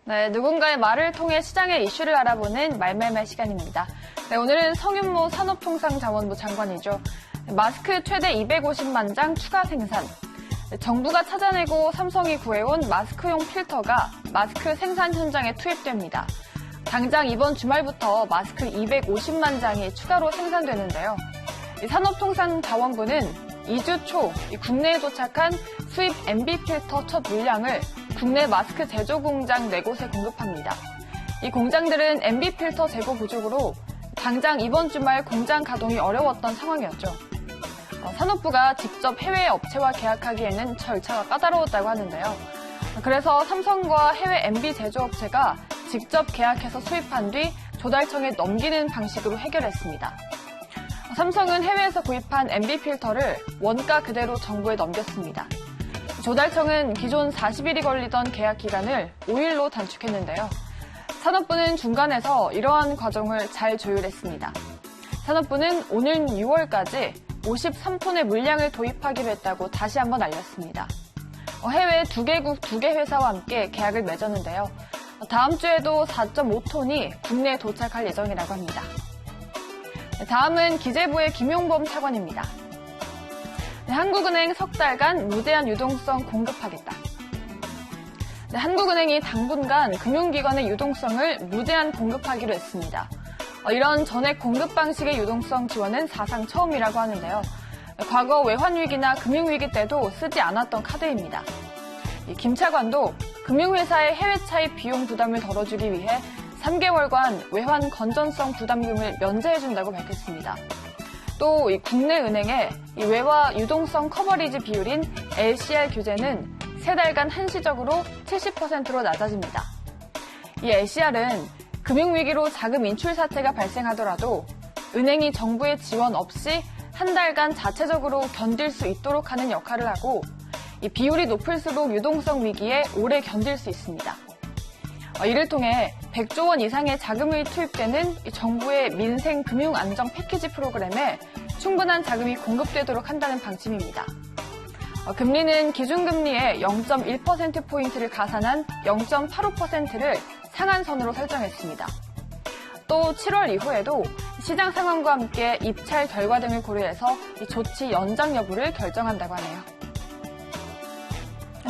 네, 누군가의 말을 통해 시장의 이슈를 알아보는 말말말 시간입니다. 네, 오늘은 성윤모 산업통상자원부 장관이죠. 마스크 최대 250만 장 추가 생산. 정부가 찾아내고 삼성이 구해온 마스크용 필터가 마스크 생산 현장에 투입됩니다. 당장 이번 주말부터 마스크 250만 장이 추가로 생산되는데요. 산업통상자원부는 2주 초 국내에 도착한 수입 MB 필터 첫 물량을 국내 마스크 제조 공장 4곳에 공급합니다. 이 공장들은 MB 필터 재고 부족으로 당장 이번 주말 공장 가동이 어려웠던 상황이었죠. 산업부가 직접 해외 업체와 계약하기에는 절차가 까다로웠다고 하는데요. 그래서 삼성과 해외 MB 제조업체가 직접 계약해서 수입한 뒤 조달청에 넘기는 방식으로 해결했습니다. 삼성은 해외에서 구입한 MB 필터를 원가 그대로 정부에 넘겼습니다. 조달청은 기존 40일이 걸리던 계약 기간을 5일로 단축했는데요. 산업부는 중간에서 이러한 과정을 잘 조율했습니다. 산업부는 오늘 6월까지 53톤의 물량을 도입하기로 했다고 다시 한번 알렸습니다. 해외 2개국 2개 회사와 함께 계약을 맺었는데요. 다음 주에도 4.5톤이 국내에 도착할 예정이라고 합니다. 다음은 기재부의 김용범 차관입니다. 한국은행 석 달간 무제한 유동성 공급하겠다. 한국은행이 당분간 금융기관의 유동성을 무제한 공급하기로 했습니다. 이런 전액 공급 방식의 유동성 지원은 사상 처음이라고 하는데요. 과거 외환위기나 금융위기 때도 쓰지 않았던 카드입니다. 김 차관도 금융회사의 해외 차입 비용 부담을 덜어주기 위해 3개월간 외환 건전성 부담금을 면제해준다고 밝혔습니다. 또 국내 은행의 외화 유동성 커버리지 비율인 LCR 규제는 3달간 한시적으로 70%로 낮아집니다. 이 LCR은 금융위기로 자금 인출 사태가 발생하더라도 은행이 정부의 지원 없이 한 달간 자체적으로 견딜 수 있도록 하는 역할을 하고 이 비율이 높을수록 유동성 위기에 오래 견딜 수 있습니다. 이를 통해 100조 원 이상의 자금이 투입되는 정부의 민생 금융 안정 패키지 프로그램에 충분한 자금이 공급되도록 한다는 방침입니다. 금리는 기준금리의 0.1%포인트를 가산한 0.85%를 상한선으로 설정했습니다. 또 7월 이후에도 시장 상황과 함께 입찰 결과 등을 고려해서 이 조치 연장 여부를 결정한다고 하네요.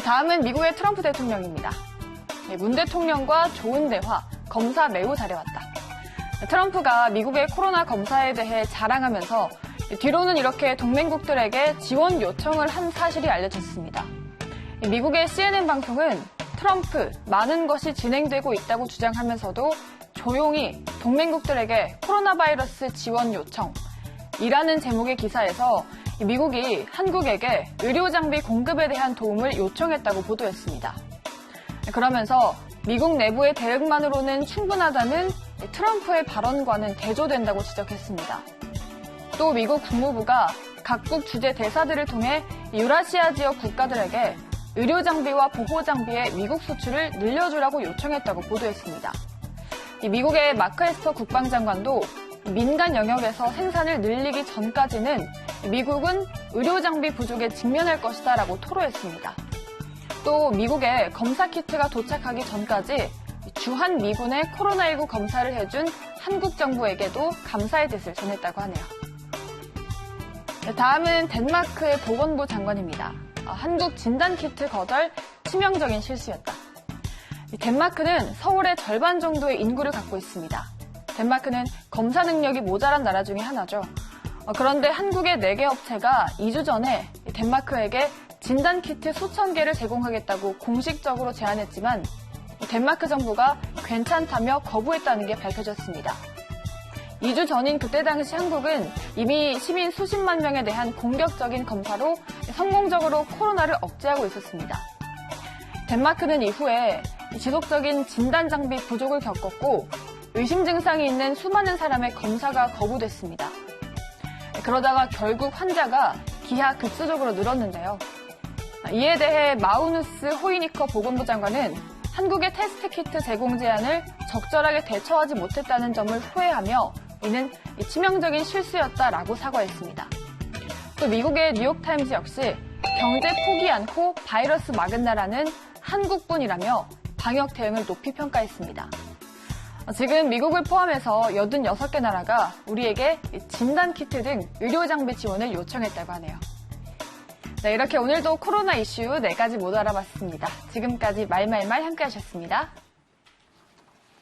다음은 미국의 트럼프 대통령입니다. 문 대통령과 좋은 대화, 검사 매우 잘해왔다. 트럼프가 미국의 코로나 검사에 대해 자랑하면서 뒤로는 이렇게 동맹국들에게 지원 요청을 한 사실이 알려졌습니다. 미국의 CNN 방송은 트럼프 많은 것이 진행되고 있다고 주장하면서도 조용히 동맹국들에게 코로나 바이러스 지원 요청이라는 제목의 기사에서 미국이 한국에게 의료 장비 공급에 대한 도움을 요청했다고 보도했습니다. 그러면서 미국 내부의 대응만으로는 충분하다는 트럼프의 발언과는 대조된다고 지적했습니다. 또 미국 국무부가 각국 주재 대사들을 통해 유라시아 지역 국가들에게 의료 장비와 보호 장비의 미국 수출을 늘려주라고 요청했다고 보도했습니다. 미국의 마크 에스퍼 국방장관도 민간 영역에서 생산을 늘리기 전까지는 미국은 의료 장비 부족에 직면할 것이다 라고 토로했습니다. 또 미국에 검사 키트가 도착하기 전까지 주한 미군의 코로나19 검사를 해준 한국 정부에게도 감사의 뜻을 전했다고 하네요. 다음은 덴마크의 보건부 장관입니다. 한국 진단키트 거절 치명적인 실수였다. 덴마크는 서울의 절반 정도의 인구를 갖고 있습니다. 덴마크는 검사 능력이 모자란 나라 중에 하나죠. 그런데 한국의 4개 업체가 2주 전에 덴마크에게 진단키트 수천 개를 제공하겠다고 공식적으로 제안했지만 덴마크 정부가 괜찮다며 거부했다는 게 밝혀졌습니다. 2주 전인 그때 당시 한국은 이미 시민 수십만 명에 대한 공격적인 검사로 성공적으로 코로나를 억제하고 있었습니다. 덴마크는 이후에 지속적인 진단 장비 부족을 겪었고 의심 증상이 있는 수많은 사람의 검사가 거부됐습니다. 그러다가 결국 환자가 기하급수적으로 늘었는데요. 이에 대해 마우누스 호이니커 보건부 장관은 한국의 테스트 키트 제공 제한을 적절하게 대처하지 못했다는 점을 후회하며 이는 치명적인 실수였다라고 사과했습니다. 또 미국의 뉴욕타임스 역시 경제 포기 않고 바이러스 막은 나라는 한국뿐이라며 방역 대응을 높이 평가했습니다. 지금 미국을 포함해서 86개 나라가 우리에게 진단키트 등 의료장비 지원을 요청했다고 하네요. 네, 이렇게 오늘도 코로나 이슈 4가지 모두 알아봤습니다. 지금까지 말말말 함께 하셨습니다.